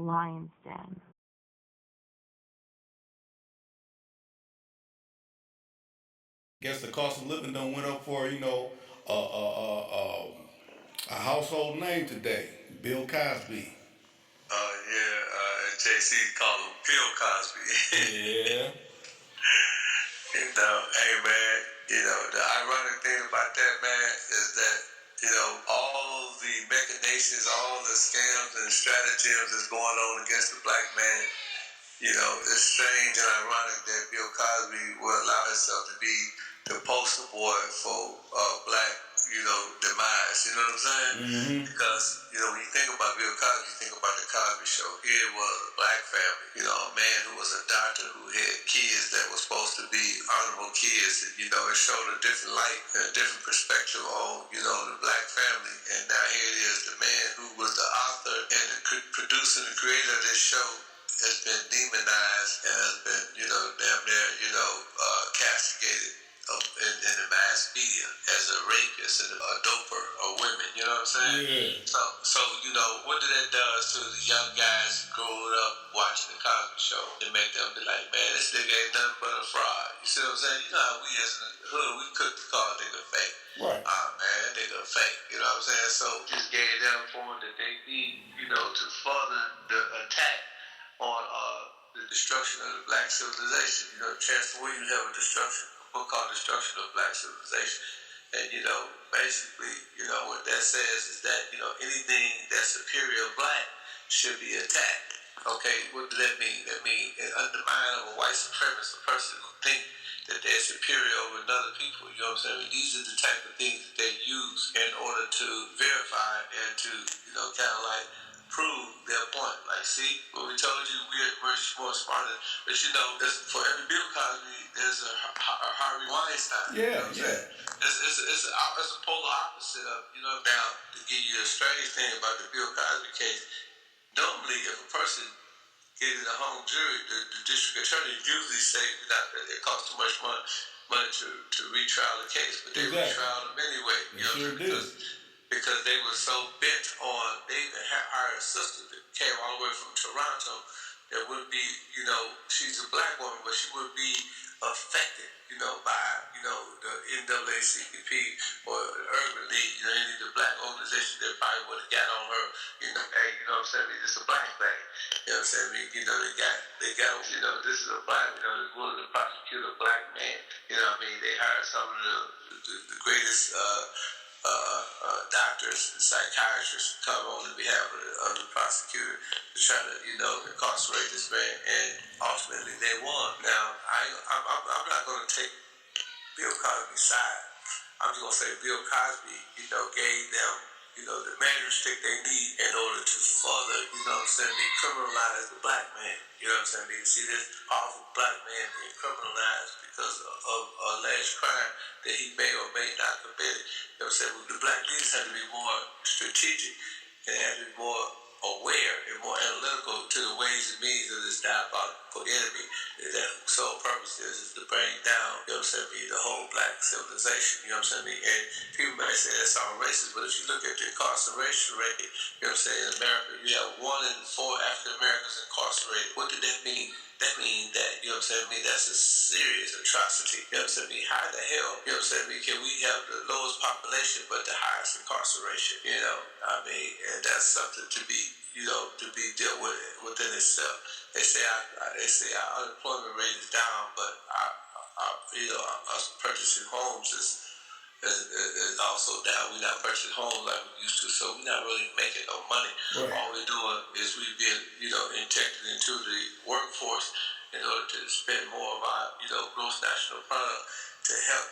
lion's den. Guess the cost of living done went up for a household name today, Bill Cosby. Yeah, JC called him Bill Cosby. Yeah. Hey man, the ironic thing about that, man, is that, all the machinations, all the scams and stratagems that's going on against the black man, it's strange and ironic that Bill Cosby will allow himself to be the poster boy for black, demise. You know what I'm saying? Mm-hmm. Because, when you think about Bill Cosby, you think about the Cosby Show. Here it was a black family, a man who was a doctor who had kids that were supposed to be honorable kids. And, it showed a different light and a different perspective on, the black family. And now here it is, the man who was the author and the producer and creator of this show has been demonized and has been, damn near, castigated in the mass media as a rapist and a doper of women. You know what I'm saying? Yeah. So what that does to the young guys growing up watching the Cosby Show, it make them be like, man, this nigga ain't nothing but a fraud. You see what I'm saying? You know how we as in the hood, we could call a nigga fake. Right. Man, that nigga fake. You know what I'm saying? So just gave them a point that they need, to further the attack on the destruction of the black civilization. Chancellor Williams have a book called Destruction of Black Civilization. And, basically, what that says is that, anything that's superior black should be attacked. Okay, what does that mean? That means an undermining of a white supremacist, a person who think that they're superior over other people. You know what I'm saying? These are the type of things that they use in order to verify and to, kind of like prove their point. Like, see, what we told you, we're more smarter. But for every Bill Cosby, there's a Harvey Weinstein. Yeah, It's a polar opposite of, now, to give you a strange thing about the Bill Cosby case, normally if a person gets in a hung jury, the district attorney usually say that it costs too much money to retrial the case, but they retrial them anyway. Because they were so bent on, they even hired a sister that came all the way from Toronto that would be, she's a black woman, but she would be affected, by, the NAACP or the Urban League, any of the black organizations that probably would have got on her, hey, what I'm saying? It's a black thing. You know what I'm saying? They got, this is a black, they're willing to prosecute a black man. You know what I mean? They hired some of the greatest, doctors and psychiatrists come on behalf of the prosecutor to try to, incarcerate this man, and ultimately they won. Now, I'm not going to take Bill Cosby's side. I'm just going to say Bill Cosby, gave them, the measure stick they need in order to further, decriminalize the black man. You know what I'm saying? You see this powerful black man being criminalized because of alleged crime that he may or may not commit. You know what I'm saying? Well, the black leaders have to be more strategic and have to be more aware and more analytical to the ways and means of this diabolical enemy. That sole purpose is to bring down, the whole black civilization. You know what I'm saying? And people might say that's all racist, but if you look at the incarceration rate, in America, you have 1 in 4 African Americans incarcerated. What did that mean? That means that, that's a serious atrocity. You know what I'm saying? How the hell, can we have the lowest population but the highest incarceration? And that's something to be, to be dealt with within itself. They say our unemployment rate is down, but us purchasing homes is also down. We're not purchasing homes like we used to, so we're not really making no money. Right. All we're doing is we've been, injected into the workforce in order to spend more of our, gross national product to help,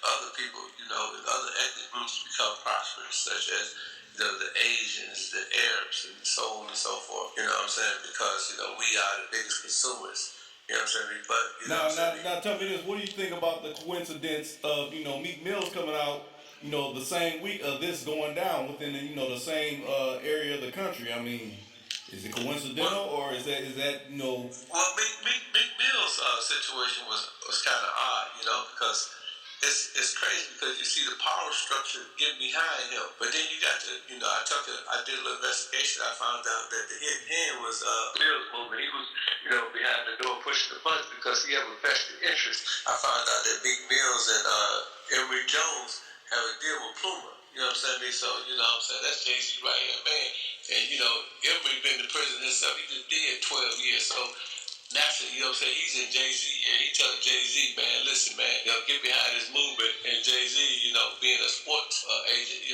other people, and other ethnic groups become prosperous, such as, the Asians, the Arabs, and so on and so forth. You know what I'm saying? Because, we are the biggest consumers. You know what I'm saying? But, now tell me this, what do you think about the coincidence of, Meek Mill's coming out, the same week of this going down within the, the same area of the country? I mean, is it coincidental, or is that Well, Meek Mill's situation was kind of odd, because it's crazy because you see the power structure getting behind him, but then you got to, I did a little investigation. I found out that the hidden hand was Mill's movement. He was, behind the door pushing the buttons because he had a vested interest. I found out that Meek Mills and Emory Jones have a deal with Pluma. You know what I'm saying? So, that's Jay-Z right here, man. And, Emory been in prison himself. He just did 12 years. So, naturally, he's in Jay-Z, and he telling Jay-Z, man, listen, man, get behind this movement. And Jay-Z, being a sports agent, he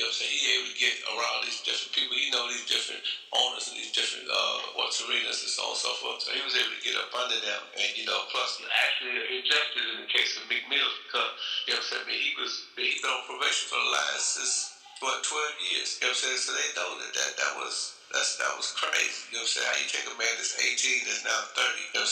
able to get around these different people. He know these different owners and these different sports arenas and so on and so forth. So he was able to get up under them. And, plus actually injustice in the case of Meek Mill because, he's been on probation for the last 12 years. So they know that was crazy. How you take a man that's 18 that's now 30, and,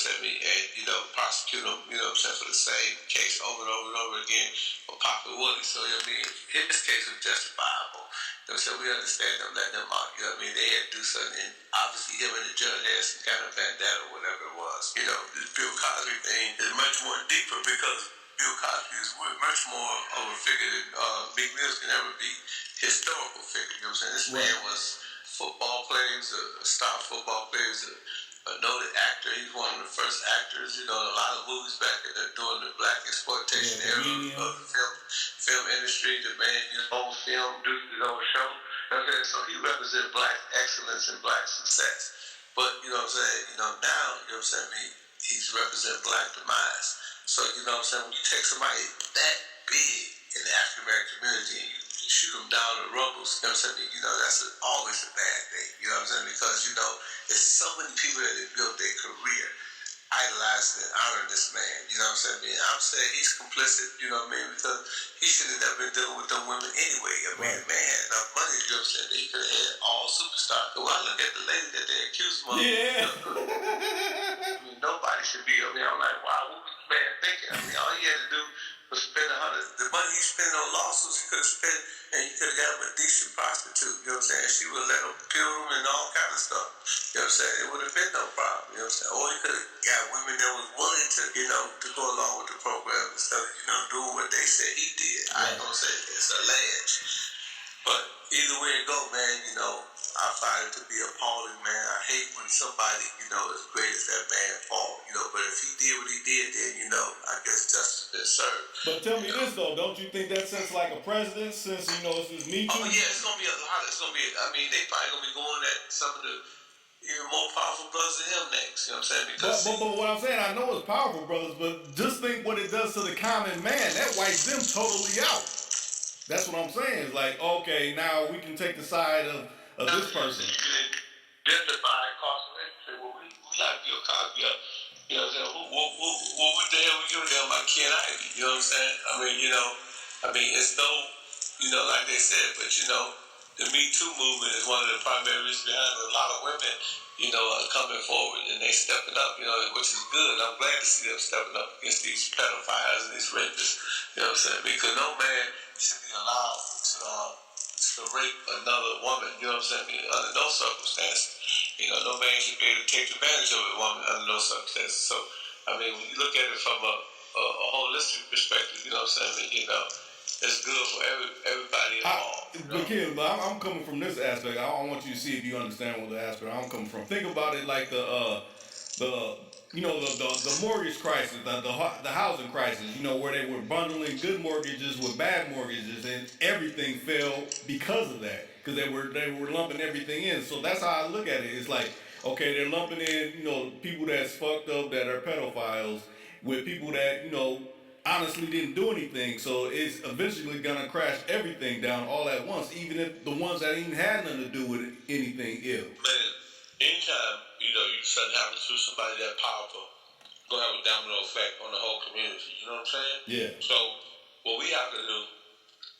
prosecute him, for the same case over and over and over again for Papa Willie. So, his case was justifiable. We understand them letting them out. They had to do something. And obviously, him and the judge had some kind of vendetta or whatever it was. This Bill Cosby thing is much more deeper because Bill Cosby is much more of a figure than Meek Mill can ever be. Historical figure. This man was football players, a star football players, a noted actor. He's one of the first actors, in a lot of movies back during the black exploitation era of the film industry. The man, own film, do his own show. So he represents black excellence and black success. But, now, he's representing black demise. So, when you take somebody that big in the African American community and you shoot them down in rumbles, that's always a bad thing, because, there's so many people that have built their career idolizing and honoring this man, I'm saying he's complicit, because he should have never been dealing with them women anyway. The man had enough money, that he could have had all superstars. When I look at the lady that they accused him of, nobody should be up there. I'm like, wow, what was this man thinking? All he had to do was spend the money he spent on lawsuits, he could have spent, and he could have got him a decent prostitute, She would have let him kill him and all kind of stuff. It would have been no problem, Or he could have got women that was willing to, to go along with the program instead of, doing what they said he did. I ain't gonna say it's alleged. But either way it go, man, I find it to be appalling, man. I hate when somebody, as great as that man fall, but if he did what he did, then, I guess justice been served. But tell me this, though, don't you think that sets like a precedent since, it's this Me Too? Oh, yeah, it's going to be a lot. They probably going to be going at some of the even more powerful brothers than him next, Because but what I'm saying, I know it's powerful brothers, but just think what it does to the common man. That wipes them totally out. That's what I'm saying. It's like, okay, now we can take the side of this person. You can justify incarceration. Say, well, we like Bill Cosby up. What the hell we giving them about Ken Ivey? You know what I'm saying? It's no, like they said, but the Me Too movement is one of the primary reasons behind a lot of women, coming forward and they stepping up, which is good. I'm glad to see them stepping up against these pedophiles and these rapists. You know what I'm saying? Because no man should be allowed to rape another woman. You know what I'm saying? Under no circumstances. No man should be able to take advantage of a woman under no circumstances. So, when you look at it from a holistic perspective, you know what I'm saying? It's good for everybody involved. But Kim, I'm coming from this aspect. I want you to see if you understand what the aspect I'm coming from. Think about it like the mortgage crisis, the housing crisis. Where they were bundling good mortgages with bad mortgages, and everything fell because of that. Because they were lumping everything in. So that's how I look at it. It's like, okay, they're lumping in people that's fucked up that are pedophiles with people that honestly didn't do anything, so it's eventually gonna crash everything down all at once, even if the ones that even had nothing to do with anything ill. Man, anytime, something happens to somebody that powerful, it's gonna have a domino effect on the whole community, you know what I'm saying? Yeah. So, what we have to do,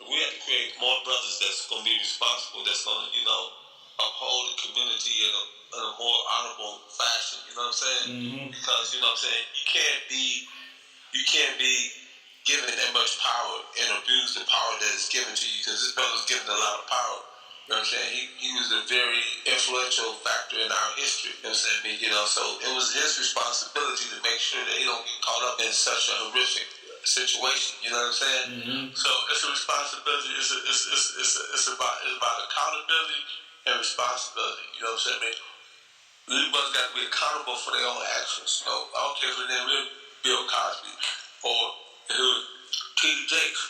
we have to create more brothers that's gonna be responsible, that's gonna, uphold the community in a more honorable fashion, you know what I'm saying? Mm-hmm. Because, you can't be given that much power and abuse the power that is given to you, because this brother's given a lot of power. You know what I'm saying? He was a very influential factor in our history. You know what I'm saying? So it was his responsibility to make sure that he don't get caught up in such a horrific situation. You know what I'm saying? Mm-hmm. So it's a responsibility. It's about accountability and responsibility. You know what I'm saying? These brothers got to be accountable for their own actions. You know, I don't care if their name is Bill Cosby or who was T.D. Jakes.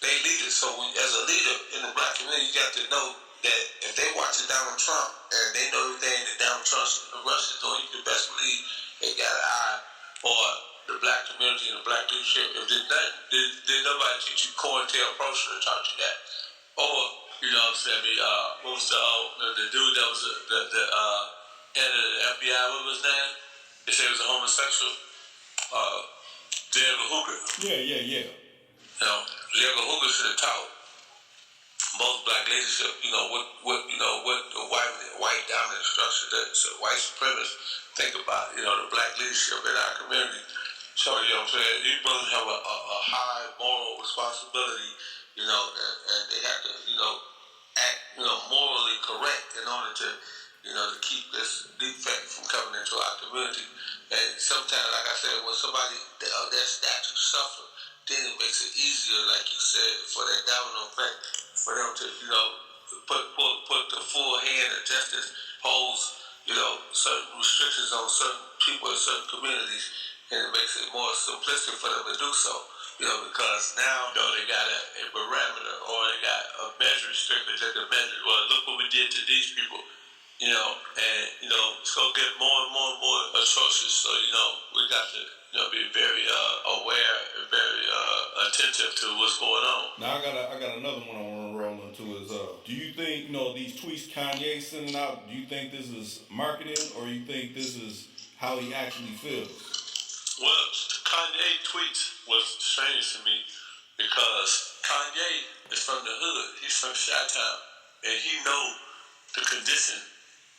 They leaders. So as a leader in the black community, you got to know that if they watching Donald Trump and they know everything that Donald Trump's Russians doing, you can best believe they got an eye for the black community and the black leadership. If did nobody teach you COINTELPRO to taught you that? Or, you know what I'm saying, what was the dude that was the head of the FBI, what was his name? They said he was a homosexual. J. Edgar Hoover. Yeah. You know, J. Edgar Hoover should have taught most black leadership, what the white dominant structure that white supremacists think about, the black leadership in our community. So, you know what I'm saying, these brothers have a high moral responsibility, and they have to, act, morally correct in order to, to keep this defect from coming into our community. And sometimes, like I said, when somebody of that stature suffer, then it makes it easier, like you said, for that domino effect, for them to, put the full hand of justice, pose, certain restrictions on certain people in certain communities, and it makes it more simplistic for them to do so. Because now, they got a parameter or they got a measure strictly to the measure. Well, look what we did to these people. And it's gonna get more and more atrocious. So we got to be very aware and very attentive to what's going on. Now I got another one I want to roll into is do you think these tweets Kanye sending out? Do you think this is marketing or you think this is how he actually feels? Well, Kanye tweets was strange to me because Kanye is from the hood. He's from Chi-Town, and he know the condition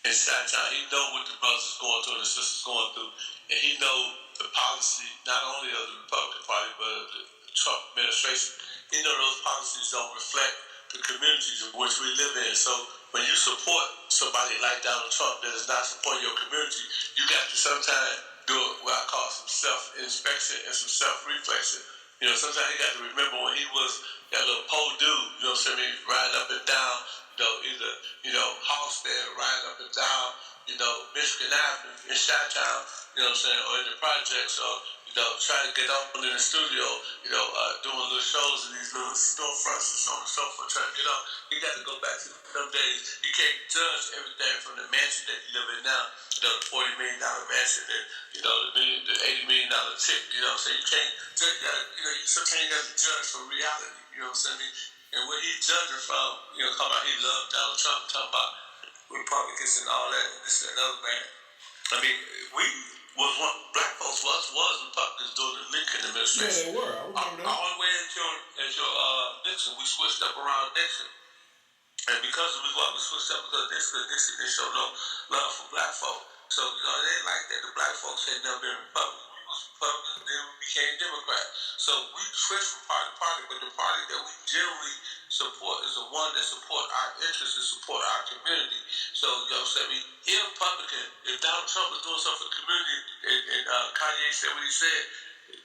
in Chi-Town. He know what the brothers is going through and the sisters going through, and he know the policy not only of the Republican Party but of the Trump administration. He know those policies don't reflect the communities in which we live in. So when you support somebody like Donald Trump that is not supporting your community, you got to sometimes do what I call some self-inspection and some self-reflection. Sometimes you got to remember when he was that little poor dude, riding up and down, either Halsted, riding up and down, Michigan Avenue in Chi-Town, or in the projects, or, trying to get up in the studio, doing little shows in these little storefronts and so on and so forth, trying to get up. You got to go back to them days. You can't judge everything from the mansion that you live in now, the $40 million mansion, and, the $80 million chick, you can't judge, sometimes you got to judge from reality, And what he judging from, talking about he loved Donald Trump, talking about Republicans and all that, and this and another, man. I mean, black folks was Republicans during the Lincoln administration. Yeah, they were. I remember that. All the way until Nixon, we switched up around Nixon. And because of what we switched up because Nixon didn't show no love for black folk. So, they didn't like that the black folks had never been Republicans. We was Republicans, then we became Democrats. So we switched from party to party, but the party that we generally support is the one that support our interests and support our community. So, if Donald Trump was doing something for the community and Kanye said what he said,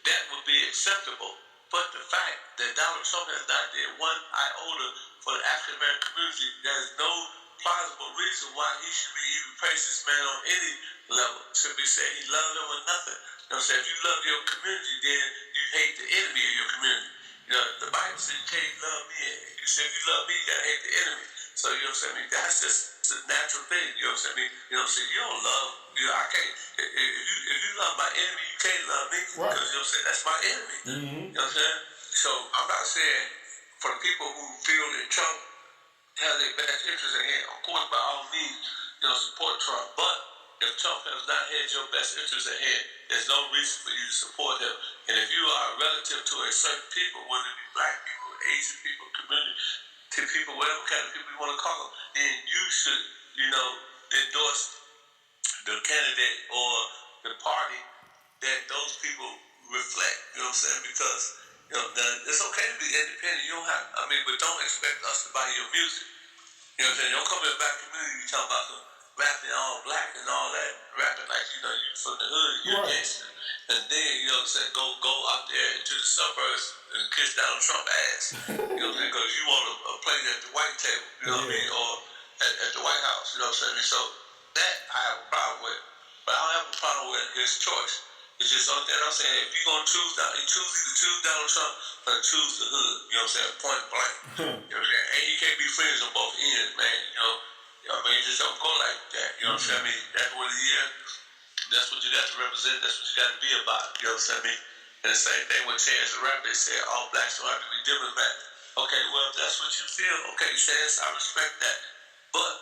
that would be acceptable. But the fact that Donald Trump has not did one iota for the African American community, there's no plausible reason why he should be even praise this man on any level. Should be saying he loved them or nothing. If you love your community, then you hate the enemy of your community. The Bible says you can't love me. You say if you love me, you gotta hate the enemy. So that's just a natural thing. You don't love. I can't. If you love my enemy, you can't love me because that's my enemy. Mm-hmm. You know what I'm saying? So I'm not saying for the people who feel that Trump has their best interest at hand, of course, by all means, support Trump. But if Trump has not had your best interest at hand, there's no reason for you to support him. And if you are relative to a certain people, whether it be black people, Asian people, community people, whatever kind of people you want to call them, then you should, endorse the candidate or the party that those people reflect. You know what I'm saying? Because it's okay to be independent. You don't have, but don't expect us to buy your music. You know what I'm saying? Don't come in the black community and talk about rapping all black and all that, rapping like, you know, you from the hood, you're a gangster. And then, you know what I'm saying, go out there into the suburbs and kiss Donald Trump ass. You know what I'm saying? Because you want a plate at the white table, you know what I mean? Or at the White House, you know what I'm saying? So that I have a problem with. But I don't have a problem with his choice. It's just something I'm saying, if you're going to either choose Donald Trump or choose the hood, you know what I'm saying? Point blank. You know what I'm saying? And you can't be friends on both ends, man, you know? I mean, it just don't go like that, you know what I'm saying? I mean, that's what it is. That's what you got to represent. That's what you got to be about. You know what I'm saying? And the same thing with Chance the Rapper. They said all blacks don't have to be Democrats. Okay, well, if that's what you feel, okay, Chance, I respect that. But,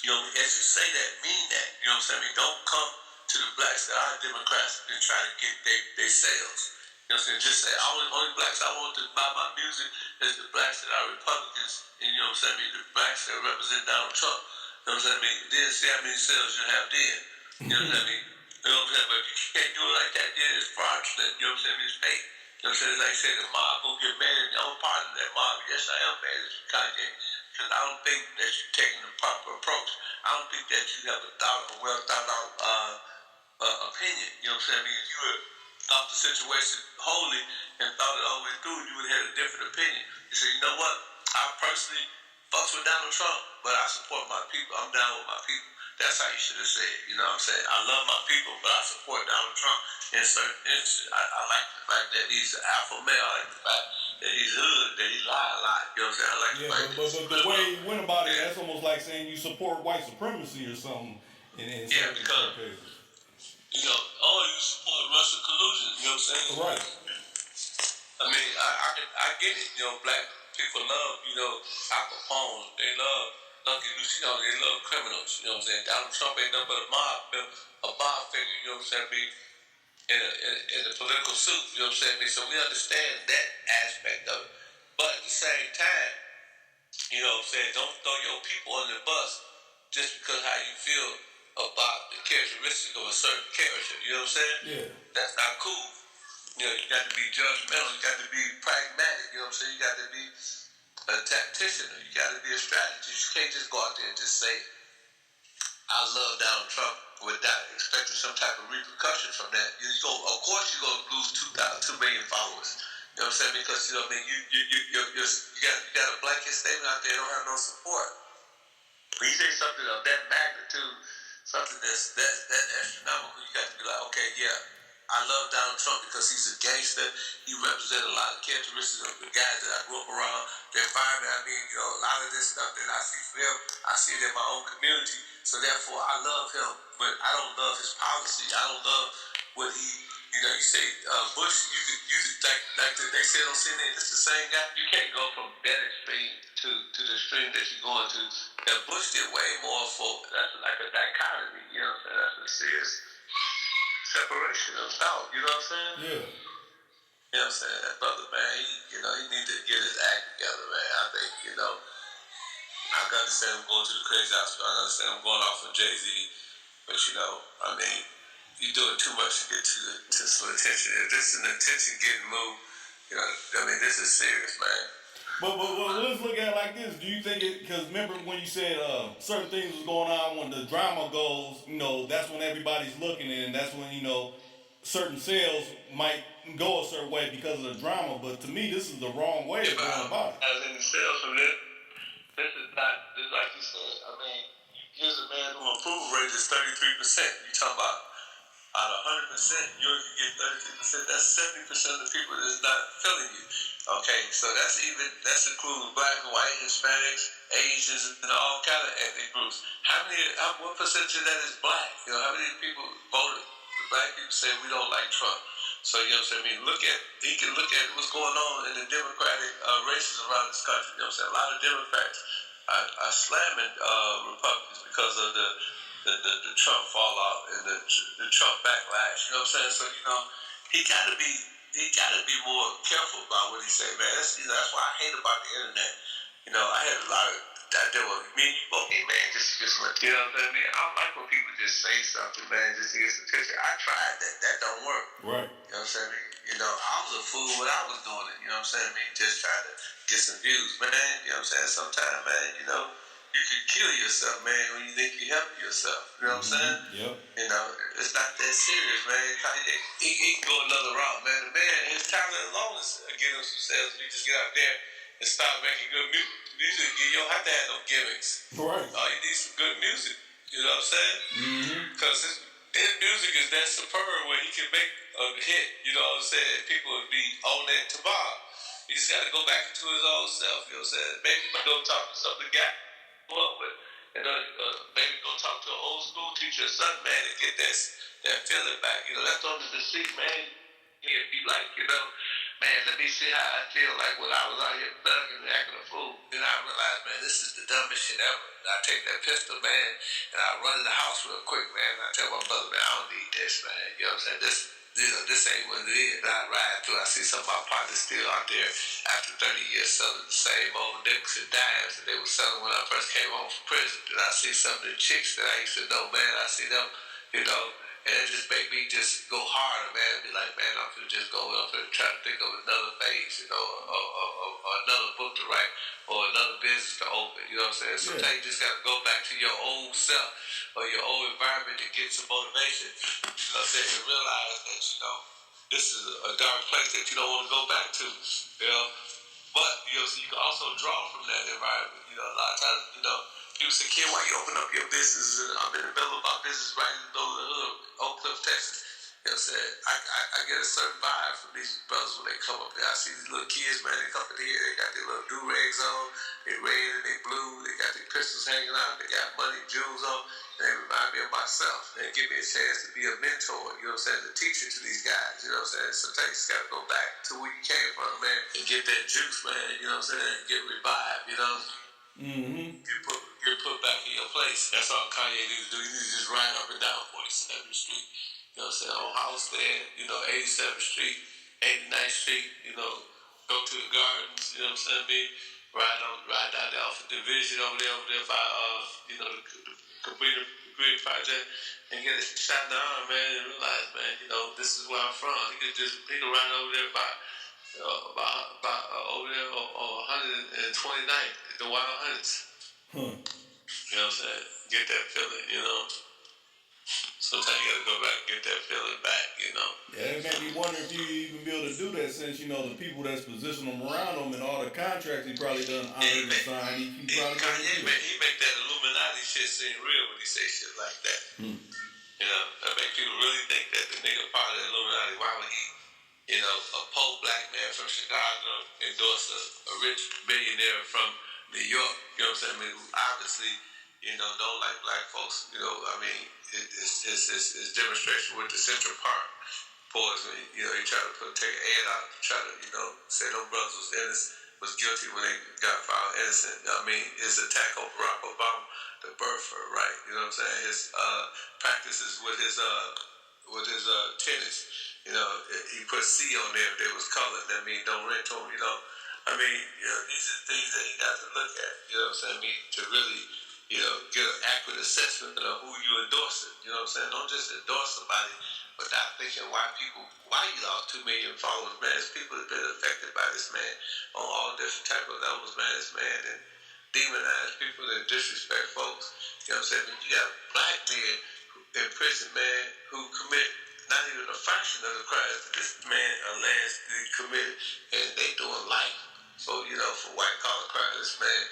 you know, as you say that, mean that. You know what I'm saying? Don't come to the blacks that are Democrats and try to get their sales. You know what I'm saying? Just say, only blacks I want to buy my music is the blacks that are Republicans. And you know what I'm saying? The blacks that represent Donald Trump. You know what I'm saying? Then see how many sales you have then. You know what I mean? You know what I'm saying? But if you can't do it like that, then it's fraudulent. You know what I'm saying? It's fake. You know what I'm saying? Like I said, the mob will get mad at me. I'm part of that mob. Yes, I am mad at you, Kanye. Because I don't think that you're taking the proper approach. I don't think that you have a well thought out opinion. You know what I'm saying? I mean, if you would thought the situation wholly and thought it all the way through, you would have had a different opinion. You say, you know what? I personally fucks with Donald Trump, but I support my people. I'm down with my people. That's how you should have said it. You know what I'm saying? I love my people, but I support Donald Trump in certain instances. I like the fact that he's an alpha male. I like the fact that he's hood, that he lie a lot. You know what I'm saying? I like the fact but the way he went about it, that's almost like saying you support white supremacy or something. Yeah, because, you know, you support Russian collusion. You know what I'm saying? Right. I mean, I get it. You know, black people love, you know, Al Capone. They love Lucky Luciano. They love criminals. You know what I'm saying? Donald Trump ain't nothing but a mob figure. You know what I'm saying? In the political suit. You know what I'm saying? So we understand that aspect of it. But at the same time, you know what I'm saying? Don't throw your people on the bus just because how you feel about the characteristic of a certain character. You know what I'm saying? Yeah. That's not cool. You know, you got to be judgmental. You got to be pragmatic. You know what I'm saying? You got to be a tactician. You got to be a strategist. You can't just go out there and just say, I love Donald Trump without expecting some type of repercussion from that. Of course, you're going to lose 2 million followers. You know what I'm saying? Because, you know what I mean, you got a blanket statement out there that don't have no support. When you say something of that magnitude, something that's that astronomical, you got to be like, okay, yeah, I love Donald Trump because he's a gangster. He represents a lot of characteristics of the guys that I grew up around, the environment. I mean, you know, a lot of this stuff that I see for him, I see it in my own community. So therefore, I love him, but I don't love his policy. I don't love what he, you know, you say Bush. You could like they said on CNN. It's the same guy. You can't go from that extreme to the extreme that you're going to. That Bush did way more for. That's like a dichotomy. You know what I'm saying? That's a serious separation of thought. You know what I'm saying? Yeah. You know what I'm saying? That brother, man, he need to get his act together, man. I think, you know, I can understand him going to the crazy house. I can understand him going off on Jay-Z. But, you know, I mean, you're doing too much to get to some attention. If this is an attention-getting move, you know, I mean, this is serious, man. But let's look at it like this. Do you think it? Because remember when you said certain things was going on when the drama goes, you know, that's when everybody's looking, and that's when, you know, certain sales might go a certain way because of the drama. But to me, this is the wrong way of going about it. As in the sales from this is not, this like you said. I mean, here's a man who approval rate is 33%. You talking about out of 100%, you only get 33%. That's 70% of the people that's not feeling you. Okay, so that's including black, white, Hispanics, Asians, and all kind of ethnic groups. What percentage of that is black? You know, how many people voted? The black people say we don't like Trump. So you know what I'm saying? I mean, he can look at what's going on in the Democratic races around this country. You know what I'm saying? A lot of Democrats are slamming Republicans because of the Trump fallout and the Trump backlash. You know what I'm saying? So you know, he got to be more careful about what he say, man. That's what I hate about the internet. You know, I had a lot of that there was me, okay, man, just you know what I mean? I don't like when people just say something, man, just to get some attention. I tried that. That don't work. Right. You know what I'm saying? You know, I was a fool when I was doing it. You know what I'm saying? Me just trying to get some views, man. You know what I'm saying? Sometimes, man, you know, You can kill yourself, man, when you think you help yourself. You know what I'm saying? Yep. You know, it's not that serious, man. Kanye, he can go another route, man. The man, his talent alone is get him some sales. You just get out there and start making good music. You don't have to have no gimmicks. Right. All you need is some good music. You know what I'm saying? Because his music is that superb where he can make a hit. You know what I'm saying? People would be on that tomorrow. He just got to go back into his old self. You know what I'm saying? Maybe go talk to some of the guy up with, and maybe go talk to an old school teacher or something, man, and get that feeling back. You know, that's under the seat, man. He'd be like, you know, man, let me see how I feel like when I was out here thugging and acting a fool. Then I realized, man, this is the dumbest shit ever. And I take that pistol, man, and I run in the house real quick, man. And I tell my brother, man, I don't need this, man. You know what I'm saying? This ain't what it is. And I ride through, I see some of my partners still out there after 30 years selling the same old nicks and dimes that they were selling when I first came home from prison. And I see some of the chicks that I used to know, man, I see them, you know, and it just made me just go harder, man. Be like, man, I'm gonna just go up and try to think of another phase, you know, or another book to write, or another business to open. You know what I'm saying? Sometimes you just gotta go back to your old self or your old environment to get some motivation. You know what I'm saying? And realize that, you know, this is a dark place that you don't want to go back to. You know? But, you know, so you can also draw from that environment. You know, a lot of times, you know, people say, kid, why you open up your business? And I'm in the middle of my business right in the middle of the hood, Oak Cliff, Texas. You know what I'm saying? I get a certain vibe from these brothers when they come up there. I see these little kids, man, they come in here, they got their little do-rags on, they red and they blue, they got their pistols hanging out, they got money, jewels on. They remind me of myself and give me a chance to be a mentor, you know what I'm saying, a teacher to these guys, you know what I'm saying? Sometimes you just gotta go back to where you came from, man, and get that juice, man, you know what I'm saying, and get revived, you know? You're put back in your place. That's all Kanye needs to do. He needs to just ride up and down 47th Street, you know what I'm saying, on Housestead, you know, 87th Street, 89th Street, you know, go to the gardens, you know what I'm saying, ride down there off of Division over there by, you know, the Green Project, and get a shot in the arm, man, and realize, man, you know, this is where I'm from. He could ride over there by over there on 129th, the Wild Hunts. You know what I'm saying? Get that feeling, you know. Sometimes you gotta go back and get that feeling back, you know. Yeah, it made me wonder if you even be able to do that since, you know, the people that's positioning him around him and all the contracts he probably done honored and signed. He probably Kanye, man, he make that Illuminati shit seem real when he say shit like that. You know, that make people really think that the nigga part of the Illuminati. Why would he, you know, a poor black man from Chicago endorse a rich billionaire from New York? You know what I'm saying? I mean, who obviously, you know, don't like black folks. You know, I mean, it's demonstration with the Central Park boys. You know, he tried to take an ad out to try to, you know, say them brothers was innocent, was guilty when they got found innocent. I mean, his attack on Barack Obama, the birther, right? You know what I'm saying? His practices with his tennis. You know, he put C on there if they was colored. That means don't rent to him, you know. I mean, you know, these are things that he got to look at, you know what I'm saying? I mean, to really, you know, get an accurate assessment of who you endorsing, you know what I'm saying? Don't just endorse somebody without thinking why you lost 2 million followers, man. There's people that have been affected by this man on all different type of levels, man. This man and demonize people and disrespect folks, you know what I'm saying? You got black men in prison, man, who commit not even a fraction of the crimes that this man allegedly committed, and they doing life. So, you know, for white collar crimes, this man,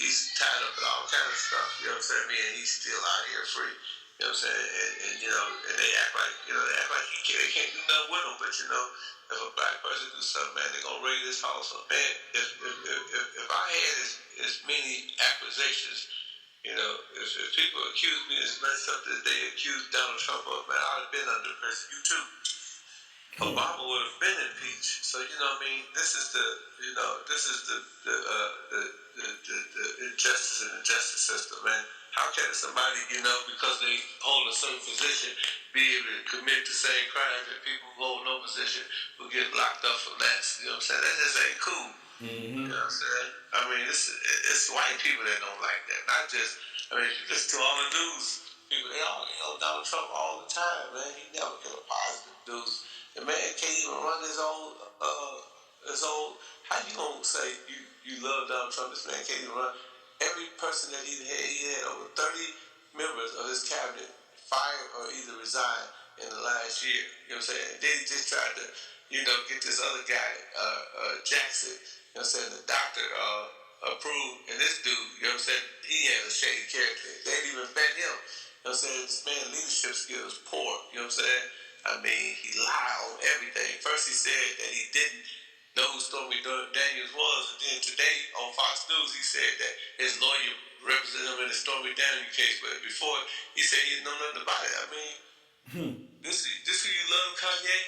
he's tied up with all kind of stuff, you know what I'm saying? And he's still out here free, you know what I'm saying? And you know, and they act like, you know, they can't do nothing with him, but you know, if a black person do something, man, they gonna raid this house up. Man, if I had as many accusations, you know, if people accuse me as much stuff that they accused Donald Trump of, man, I'd have been under prison. You too. Obama would have been impeached. So, you know what I mean? This is the injustice in the justice system, man. How can somebody, you know, because they hold a certain position, be able to commit the same crime that people who hold no position who get locked up for less? You know what I'm saying? That just ain't cool. You know what I'm saying? I mean, it's white people that don't like that. Not just, I mean, if you listen to all the news, people, they all yell Donald Trump all the time, man. He never get a positive news. The man can't even run his own, how you gonna say you love Donald Trump? This man can't even run. every person that he had over 30 members of his cabinet fired or either resigned in the last year. You know what I'm saying? They just tried to, get this other guy, Jackson, you know what I'm saying, the doctor approved, and this dude, you know what I'm saying, he has a shady character. They didn't even vet him. You know what I'm saying? This man leadership skills poor, you know what I'm saying? I mean, he lied on everything. First he said that he didn't know who Stormy Daniels was, and then today on Fox News he said that his lawyer represented him in the Stormy Daniels case, but before he said he didn't know nothing about it. I mean, this who you love, Kanye?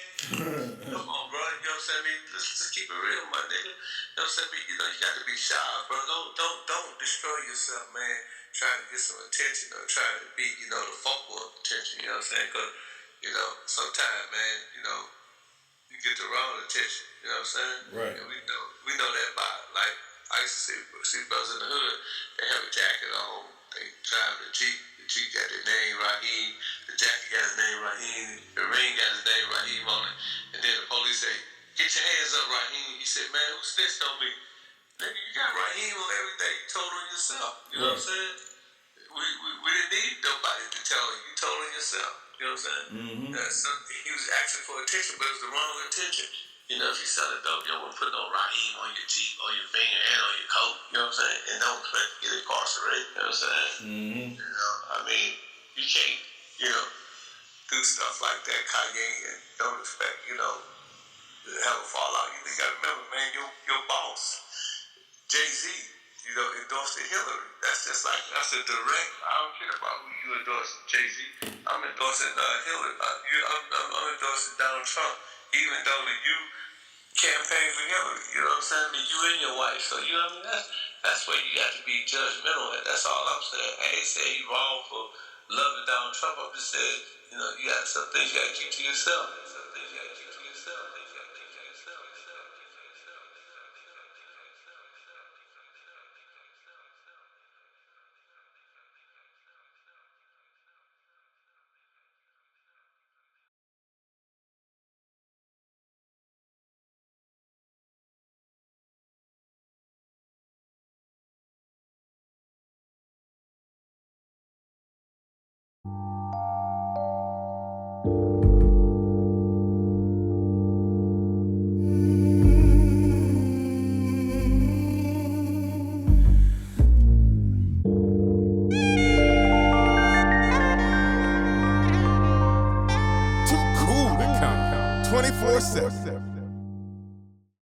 Come on, bro. You know what I'm saying? I mean, let's just keep it real, my nigga. You know what I'm saying? You got to be shy, bro. Don't destroy yourself, man. Trying to get some attention or trying to be, the focal of attention. You know what I'm saying? Because, sometimes, man, you get the wrong attention. You know what I'm saying? Right. And we know that by, like, I used to see brothers in the hood. They have a jacket on. They drive the Jeep. The Jeep got their name Raheem. The jacket got his name Raheem. The ring got his name Raheem on it. And then the police say, "Get your hands up, Raheem." He said, "Man, who snitched on me?" Nigga, you got Raheem on everything. You told on yourself. You know what I'm saying? We didn't need nobody to tell you. You told on yourself. You know what I'm saying? Mm-hmm. He was asking for attention, but it was the wrong attention. If you sell a dope, you don't want to put no Raheem on your Jeep, on your finger, and on your coat. You know what I'm saying? And don't expect to get incarcerated. You know what I'm saying? Mm-hmm. I mean, you can't, do stuff like that, Kanye, and don't expect, to have a fallout. You got to remember, man, your boss, Jay-Z, endorsed Hillary. That's a direct, I don't care about who you endorse, Jay-Z. I'm endorsing Hillary. I'm endorsing Donald Trump, even though you campaign for Hillary. You know what I'm saying? I mean, you and your wife. So, you know what I mean? That's where you got to be judgmental at. That's all I'm saying. I ain't saying you wrong for loving Donald Trump. I'm just saying, you got some things you got to keep to yourself. Some things you got to keep to yourself.